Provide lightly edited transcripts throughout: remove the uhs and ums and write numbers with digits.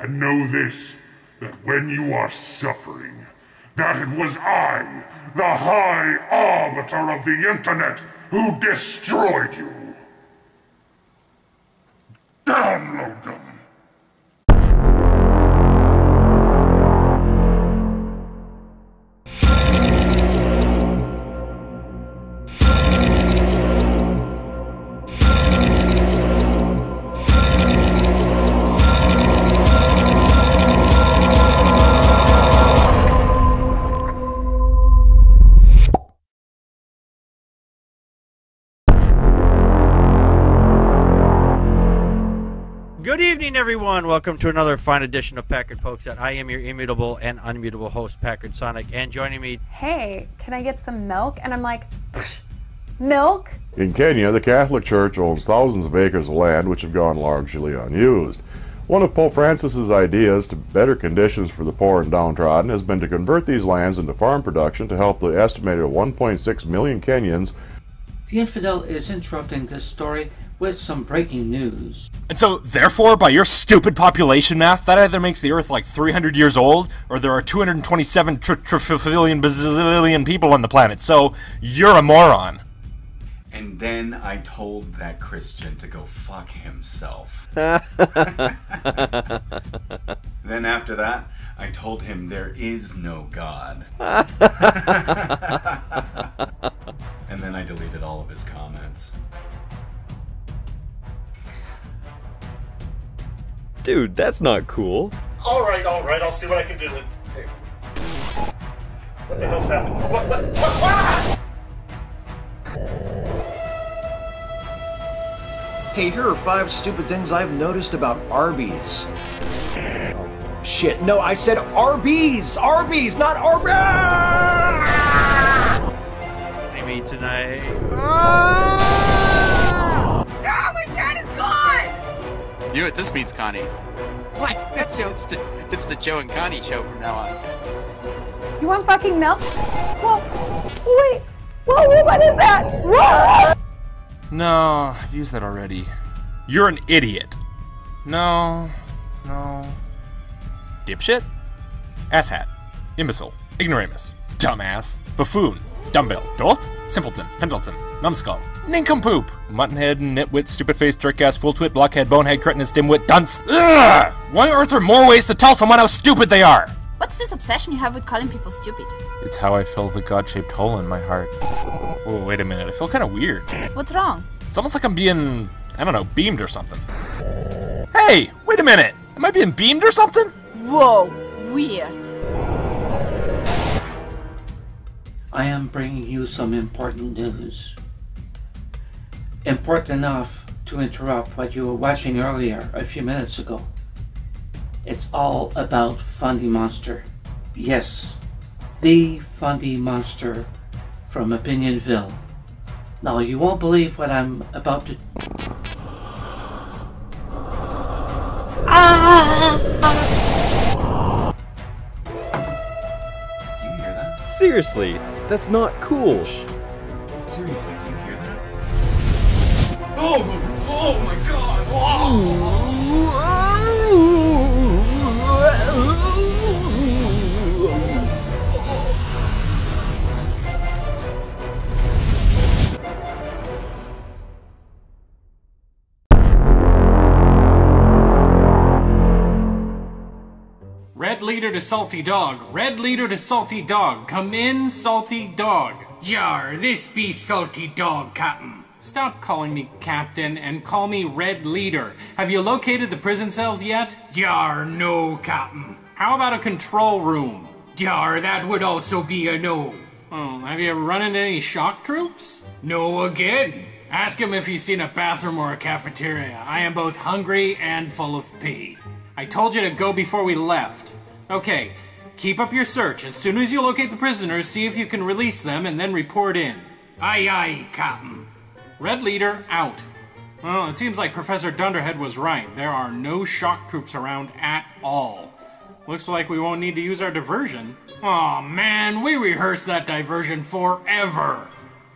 And know this, that when you are suffering, that it was I, the High Arbiter of the Internet, who destroyed you. Download them. Good evening, everyone. Welcome to another fine edition of Packard Pokes At. I am your immutable and unmutable host, Packard Sonic, and joining me... Hey, can I get some milk? And I'm like, milk? In Kenya, the Catholic Church owns thousands of acres of land which have gone largely unused. One of Pope Francis's ideas to better conditions for the poor and downtrodden has been to convert these lands into farm production to help the estimated 1.6 million Kenyans. The Infidel is interrupting this story with some breaking news. And so, therefore, by your stupid population math, that either makes the Earth like 300 years old, or there are 227 bazillion people on the planet, so you're a moron. And then I told that Christian to go fuck himself. Then after that, I told him there is no God. And then I deleted all of his comments. Dude, that's not cool. Alright, I'll see what I can do. Hey. What the hell's happening? What? Hey, here are 5 stupid things I've noticed about Arby's. Oh, shit, no, I said Arby's! Arby's, not Arby's! Maybe tonight... Oh, my dad is gone! You know what this means, Connie? What? It's the Joe and Connie show from now on. You want fucking milk? Whoa, wait, whoa, what is that? Whoa! No, I've used that already. You're an idiot. No. Dipshit? Asshat. Imbecile. Ignoramus. Dumbass. Buffoon. Dumbbell. Dolt? Simpleton. Pendleton. Numbskull. Nincompoop! Muttonhead, nitwit, stupid-faced, jerk-ass, full-twit, blockhead, bonehead, cretinous, dimwit, dunce. Ugh! Why aren't there more ways to tell someone how stupid they are? What's this obsession you have with calling people stupid? It's how I fill the god-shaped hole in my heart. Oh, wait a minute. I feel kind of weird. What's wrong? It's almost like I'm being, I don't know, beamed or something. Hey! Wait a minute! Am I being beamed or something? Whoa! Weird. I am bringing you some important news. Important enough to interrupt what you were watching earlier a few minutes ago. It's all about Fundy Monster. Yes, the Fundy Monster from Opinion-Ville. Now, you won't believe what I'm about to... You hear that? Seriously, that's not cool. Seriously, you hear that? Oh my god! Red leader to salty dog. Red leader to salty dog. Come in, salty dog. Jar, this be salty dog, Captain. Stop calling me Captain and call me Red Leader. Have you located the prison cells yet? Jar, no, Captain. How about a control room? Jar, that would also be a no. Oh, have you ever run into any shock troops? No again. Ask him if he's seen a bathroom or a cafeteria. I am both hungry and full of pee. I told you to go before we left. Okay, keep up your search. As soon as you locate the prisoners, see if you can release them and then report in. Aye, aye, Captain. Red Leader, out. Well, it seems like Professor Dunderhead was right. There are no shock troops around at all. Looks like we won't need to use our diversion. Aw, man, we rehearsed that diversion forever.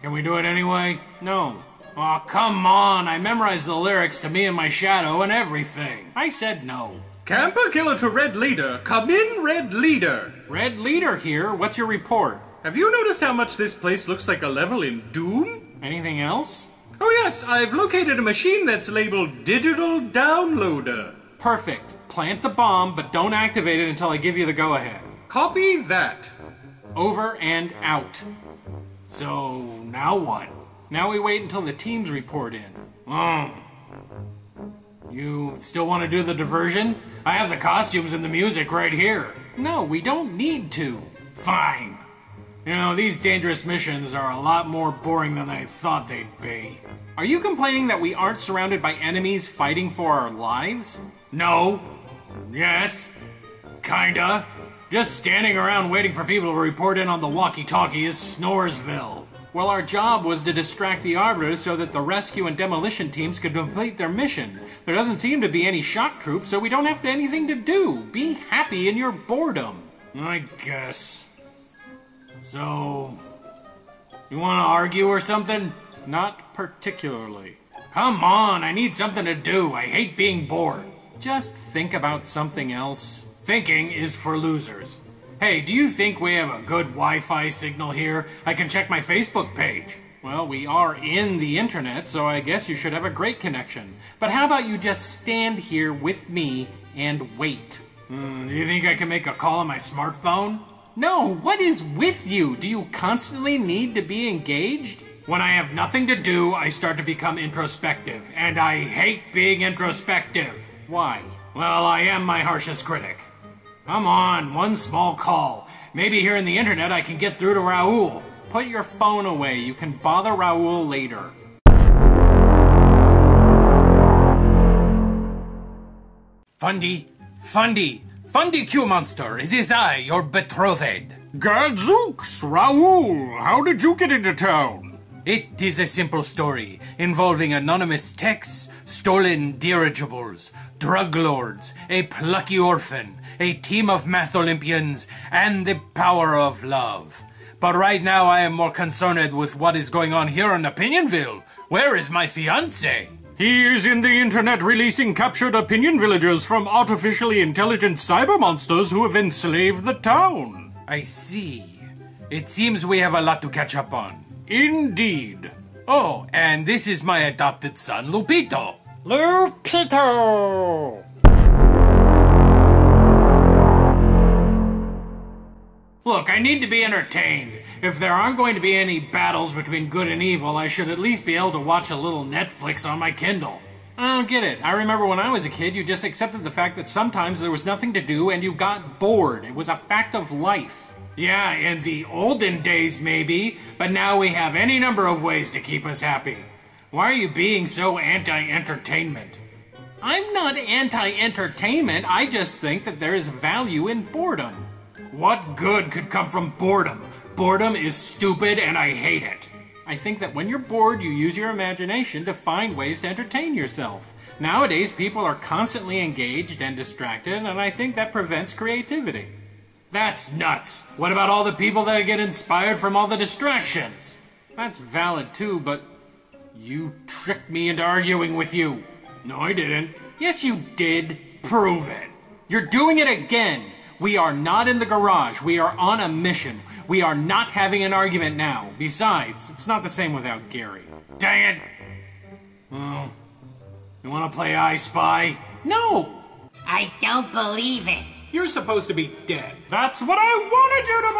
Can we do it anyway? No. Aw, come on, I memorized the lyrics to Me and My Shadow and everything. I said no. Camper killer to Red Leader. Come in, Red Leader. Red Leader here. What's your report? Have you noticed how much this place looks like a level in Doom? Anything else? Oh yes, I've located a machine that's labeled Digital Downloader. Perfect. Plant the bomb, but don't activate it until I give you the go-ahead. Copy that. Over and out. So, now what? Now we wait until the teams report in. You still want to do the diversion? I have the costumes and the music right here. No, we don't need to. Fine. You know, these dangerous missions are a lot more boring than I thought they'd be. Are you complaining that we aren't surrounded by enemies fighting for our lives? No. Yes. Kinda. Just standing around waiting for people to report in on the walkie-talkie is Snoresville. Well, our job was to distract the Arbiters so that the rescue and demolition teams could complete their mission. There doesn't seem to be any shock troops, so we don't have anything to do. Be happy in your boredom. I guess. So, you want to argue or something? Not particularly. Come on, I need something to do. I hate being bored. Just think about something else. Thinking is for losers. Hey, do you think we have a good Wi-Fi signal here? I can check my Facebook page. Well, we are in the internet, so I guess you should have a great connection. But how about you just stand here with me and wait? Do you think I can make a call on my smartphone? No, what is with you? Do you constantly need to be engaged? When I have nothing to do, I start to become introspective, and I hate being introspective. Why? Well, I am my harshest critic. Come on, one small call. Maybe here in the internet I can get through to Raoul. Put your phone away. You can bother Raoul later. Fundy Q Monster, it is I, your betrothed. Gadzooks, Raoul, how did you get into town? It is a simple story involving anonymous texts, stolen dirigibles, drug lords, a plucky orphan, a team of math Olympians, and the power of love. But right now I am more concerned with what is going on here in Opinion-Ville. Where is my fiancé? He is in the internet releasing captured opinion villagers from artificially intelligent cyber monsters who have enslaved the town. I see. It seems we have a lot to catch up on. Indeed. Oh, and this is my adopted son, Lupito. Lupito! Look, I need to be entertained. If there aren't going to be any battles between good and evil, I should at least be able to watch a little Netflix on my Kindle. I don't get it. I remember when I was a kid, you just accepted the fact that sometimes there was nothing to do and you got bored. It was a fact of life. Yeah, in the olden days maybe, but now we have any number of ways to keep us happy. Why are you being so anti-entertainment? I'm not anti-entertainment, I just think that there is value in boredom. What good could come from boredom? Boredom is stupid and I hate it. I think that when you're bored, you use your imagination to find ways to entertain yourself. Nowadays, people are constantly engaged and distracted, and I think that prevents creativity. That's nuts. What about all the people that get inspired from all the distractions? That's valid too, but you tricked me into arguing with you. No, I didn't. Yes, you did. Prove it. You're doing it again. We are not in the garage. We are on a mission. We are not having an argument now. Besides, it's not the same without Gary. Dang it. Oh, you want to play I Spy? No. I don't believe it. You're supposed to be dead. That's what I wanted you to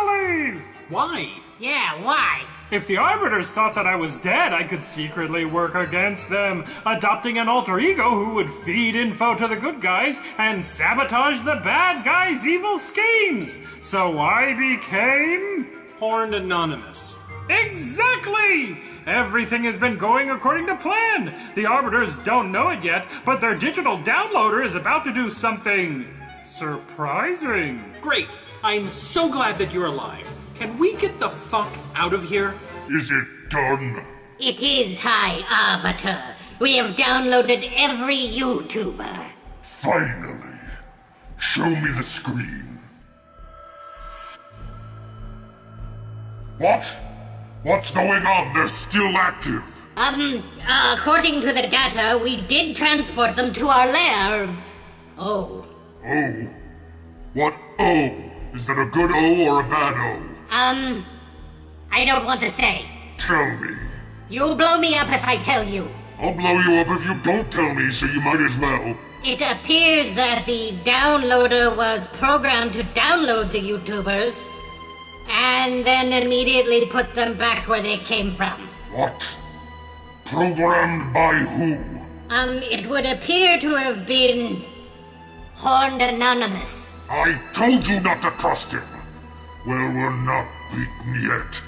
believe! Why? Yeah, why? If the Arbiters thought that I was dead, I could secretly work against them, adopting an alter ego who would feed info to the good guys and sabotage the bad guys' evil schemes. So I became... Horned Anonymous. Exactly! Everything has been going according to plan. The Arbiters don't know it yet, but their digital downloader is about to do something... surprising. Great. I'm so glad that you're alive. Can we get the fuck out of here? Is it done? It is, High Arbiter. We have downloaded every YouTuber. Finally. Show me the screen. What? What's going on? They're still active. According to the data, we did transport them to our lair. Oh, O? What O? Is that a good O or a bad O? I don't want to say. Tell me. You'll blow me up if I tell you. I'll blow you up if you don't tell me, so you might as well. It appears that the downloader was programmed to download the YouTubers, and then immediately put them back where they came from. What? Programmed by who? It would appear to have been Horned Anonymous. I told you not to trust him. Well, we're not beaten yet.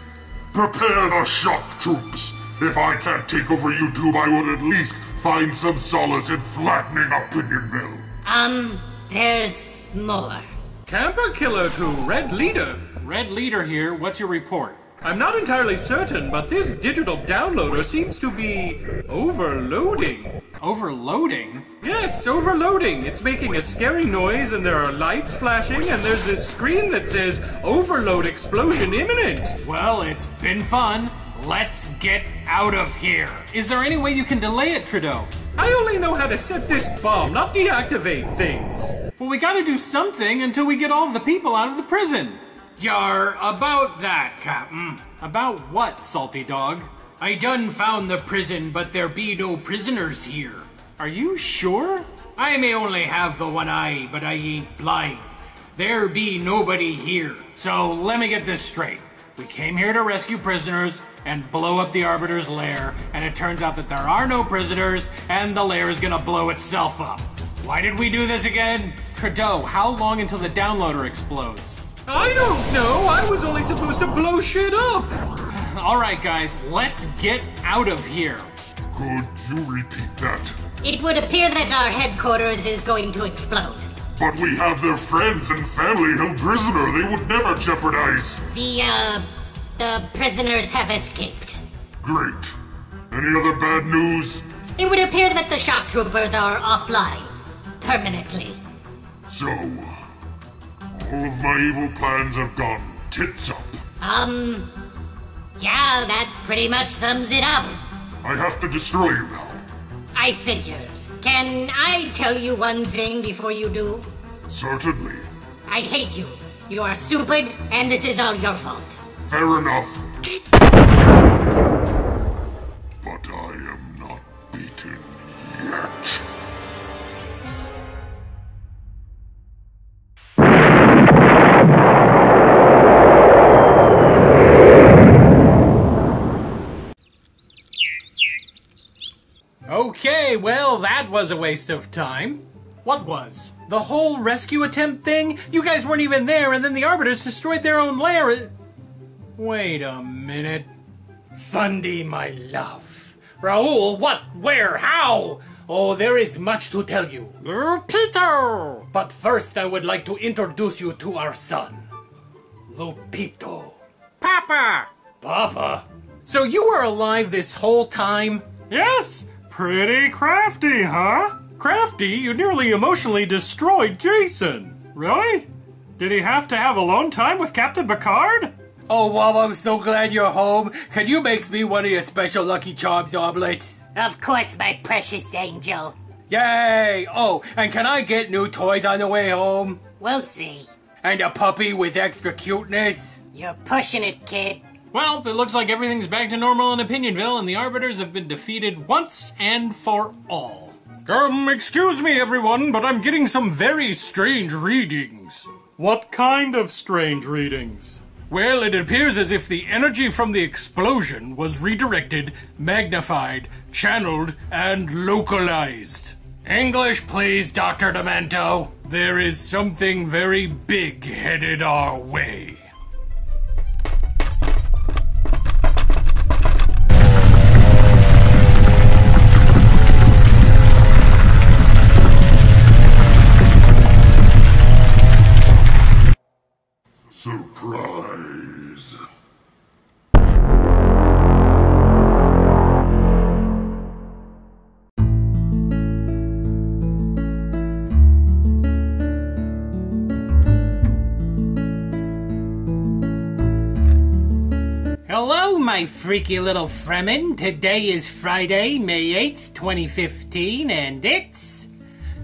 Prepare the shock troops. If I can't take over YouTube, I would at least find some solace in flattening Opinion-Ville. There's more. Camper Killer to Red Leader. Red Leader here, what's your report? I'm not entirely certain, but this digital downloader seems to be overloading. Overloading? Yes, overloading. It's making a scary noise and there are lights flashing and there's this screen that says overload explosion imminent. Well, it's been fun. Let's get out of here. Is there any way you can delay it, Trudeau? I only know how to set this bomb, not deactivate things. Well, we gotta do something until we get all of the people out of the prison. Yar, about that, Captain. About what, Salty Dog? I done found the prison, but there be no prisoners here. Are you sure? I may only have the one eye, but I ain't blind. There be nobody here. So let me get this straight. We came here to rescue prisoners and blow up the Arbiter's lair, and it turns out that there are no prisoners, and the lair is gonna blow itself up. Why did we do this again? Trudeau, how long until the downloader explodes? I don't know. I was only supposed to blow shit up. Alright guys, let's get out of here. Could you repeat that? It would appear that our headquarters is going to explode. But we have their friends and family held prisoner. They would never jeopardize. The prisoners have escaped. Great. Any other bad news? It would appear that the shock troopers are offline. Permanently. So, all of my evil plans have gone tits up. Yeah, that pretty much sums it up. I have to destroy you now. I figured. Can I tell you one thing before you do? Certainly. I hate you. You are stupid, and this is all your fault. Fair enough. But I am not beaten yet. Okay, well, that was a waste of time. What was? The whole rescue attempt thing? You guys weren't even there, and then the Arbiters destroyed their own lair. Wait a minute. Fundy, my love. Raoul, what? Where? How? Oh, there is much to tell you. Lupito! But first, I would like to introduce you to our son. Lupito. Papa! Papa? So you were alive this whole time? Yes! Pretty crafty, huh? Crafty? You nearly emotionally destroyed Jason. Really? Did he have to have alone time with Captain Packard? Oh, Mom, I'm so glad you're home. Can you make me one of your special Lucky Charms omelets? Of course, my precious angel. Yay! Oh, and can I get new toys on the way home? We'll see. And a puppy with extra cuteness? You're pushing it, kid. Well, it looks like everything's back to normal in Opinion-Ville, and the Arbiters have been defeated once and for all. Excuse me, everyone, but I'm getting some very strange readings. What kind of strange readings? Well, it appears as if the energy from the explosion was redirected, magnified, channeled, and localized. English, please, Dr. Demento. There is something very big headed our way. Surprise. Hello, my freaky little Fremen. Today is Friday, May 8th, 2015, and it's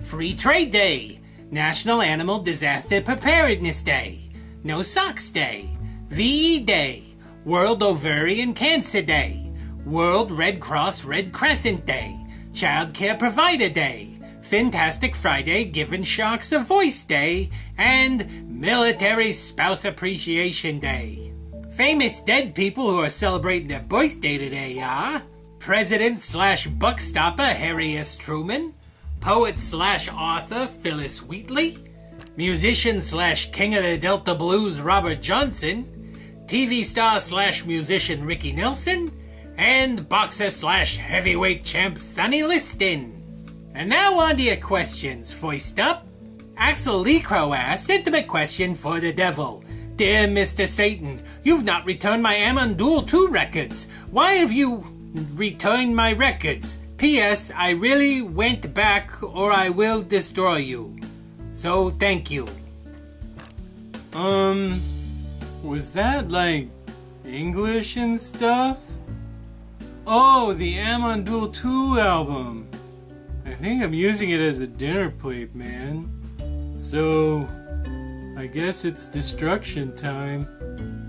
Free Trade Day. National Animal Disaster Preparedness Day, No Socks Day, VE Day, World Ovarian Cancer Day, World Red Cross Red Crescent Day, Child Care Provider Day, Fantastic Friday Giving Sharks a Voice Day, and Military Spouse Appreciation Day. Famous dead people who are celebrating their birthday today are President/Buckstopper Harry S. Truman, Poet/author Phyllis Wheatley, Musician/King of the Delta Blues Robert Johnson, TV star/musician Ricky Nelson, and boxer/heavyweight champ Sonny Liston. And now on to your questions. First up, Axel Lee Crow asks, intimate question for the devil. Dear Mr. Satan, you've not returned my Ammon Duel 2 records. Why have you returned my records? P.S. I really went back or I will destroy you. So thank you. Was that like English and stuff? Oh, the Ammon Duel 2 album. I think I'm using it as a dinner plate, man. So, I guess it's destruction time.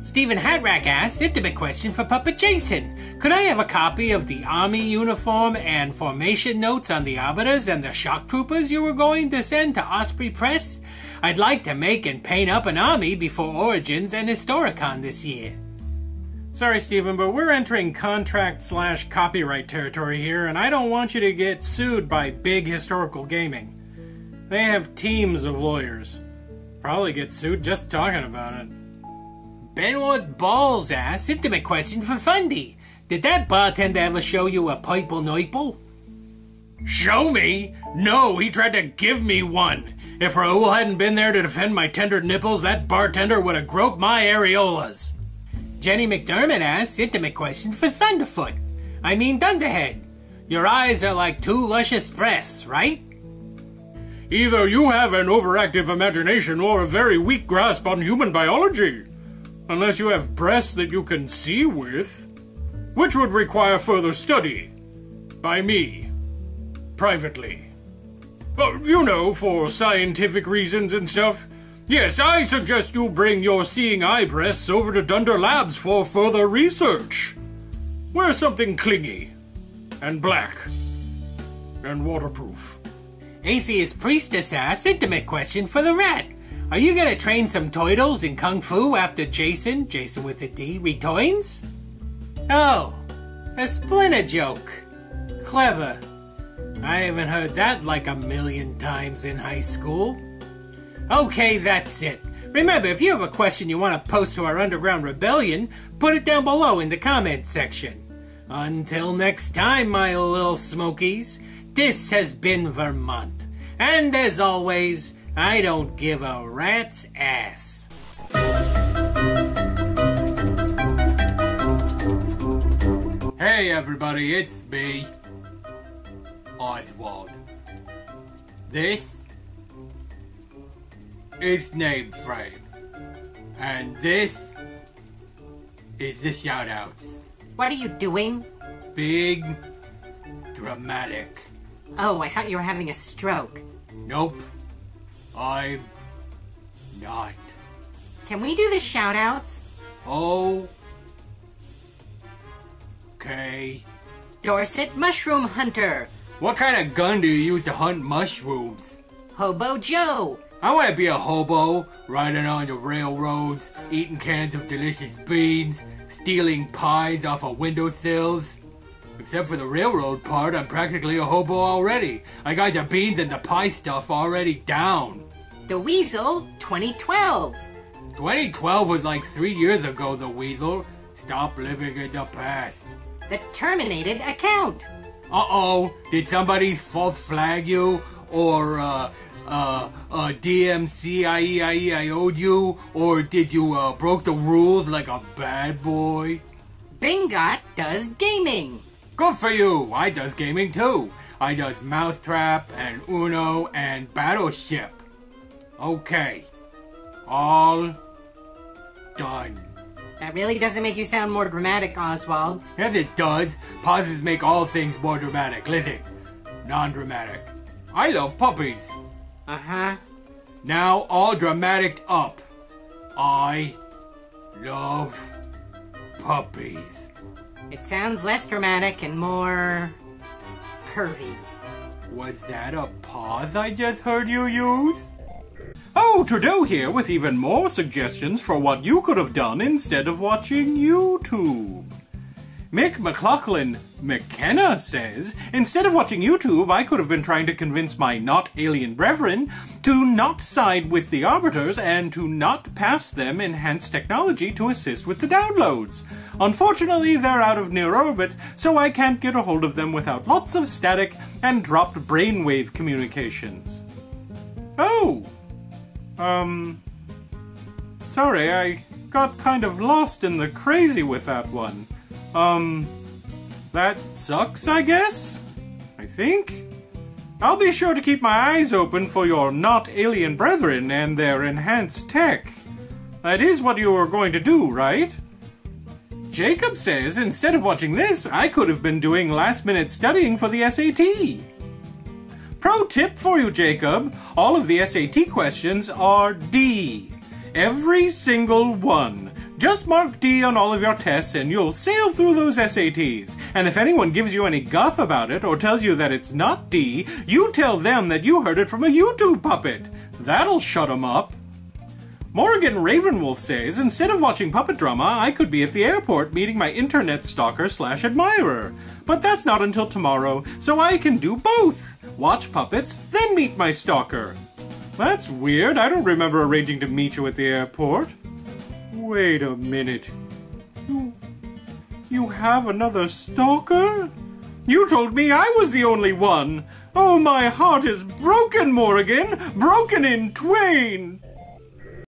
Stephen Hatrack asks, intimate question for Puppet Jason. Could I have a copy of the Army uniform and formation notes on the Arbiters and the Shock Troopers you were going to send to Osprey Press? I'd like to make and paint up an army before Origins and Historicon this year. Sorry, Stephen, but we're entering contract/copyright territory here, and I don't want you to get sued by Big Historical Gaming. They have teams of lawyers. Probably get sued just talking about it. Benwood Balls asks, intimate question for Fundy. Did that bartender ever show you a purple nipple? Show me? No, he tried to give me one. If Raoul hadn't been there to defend my tender nipples, that bartender would have groped my areolas. Jenny McDermott asks, intimate question for Thunderfoot. I mean Dunderhead. Your eyes are like two luscious breasts, right? Either you have an overactive imagination or a very weak grasp on human biology. Unless you have breasts that you can see with. Which would require further study. By me. Privately. Well, you know, for scientific reasons and stuff. Yes, I suggest you bring your seeing eye breasts over to Dunder Labs for further research. Wear something clingy. And black. And waterproof. Atheist Priestess asks, intimate question for the Rat. Are you gonna train some turtles in Kung Fu after Jason with a D, returns? Oh, a Splinter joke. Clever. I haven't heard that like 1,000,000 times in high school. Okay, that's it. Remember, if you have a question you want to post to our Underground Rebellion, put it down below in the comments section. Until next time, my little smokies, this has been Vermont. And as always, I don't give a rat's ass. Hey everybody, it's me, Oswald. This is Name Frame. And this is the shoutouts. What are you doing? Big, dramatic. Oh, I thought you were having a stroke. Nope. I'm not. Can we do the shoutouts? Oh. Okay. Dorset Mushroom Hunter. What kind of gun do you use to hunt mushrooms? Hobo Joe. I want to be a hobo, riding on the railroads, eating cans of delicious beans, stealing pies off of windowsills. Except for the railroad part, I'm practically a hobo already. I got the beans and the pie stuff already down. The Weasel 2012. 2012 was like 3 years ago, the Weasel. Stop living in the past. The Terminated Account. Uh-oh, did somebody false flag you? Or, DMCIEIEIO'd you? Or did you, broke the rules like a bad boy? Bingot does gaming. Good for you! I does gaming too. I does Mousetrap and Uno and Battleship. Okay. All done. That really doesn't make you sound more dramatic, Oswald. Yes, it does. Pauses make all things more dramatic. Listen. Non-dramatic. I love puppies. Uh-huh. Now all dramatic up. I love puppies. It sounds less dramatic and more pervy. Was that a pause I just heard you use? Oh, Trudeau here with even more suggestions for what you could have done instead of watching YouTube. Mick McLaughlin McKenna says, instead of watching YouTube, I could have been trying to convince my not alien brethren to not side with the Arbiters and to not pass them enhanced technology to assist with the downloads. Unfortunately, they're out of near orbit, so I can't get a hold of them without lots of static and dropped brainwave communications. Oh! Sorry, I got kind of lost in the crazy with that one. That sucks, I guess? I think? I'll be sure to keep my eyes open for your not alien brethren and their enhanced tech. That is what you were going to do, right? Jacob says instead of watching this, I could have been doing last-minute studying for the SAT. Pro tip for you, Jacob. All of the SAT questions are D. Every single one. Just mark D on all of your tests and you'll sail through those SATs. And if anyone gives you any guff about it or tells you that it's not D, you tell them that you heard it from a YouTube puppet. That'll shut 'em up. Morgan Ravenwolf says, instead of watching puppet drama, I could be at the airport meeting my internet stalker/admirer. But that's not until tomorrow, so I can do both. Watch puppets, then meet my stalker. That's weird. I don't remember arranging to meet you at the airport. Wait a minute. You have another stalker? You told me I was the only one. Oh, my heart is broken, Morgan. Broken in twain.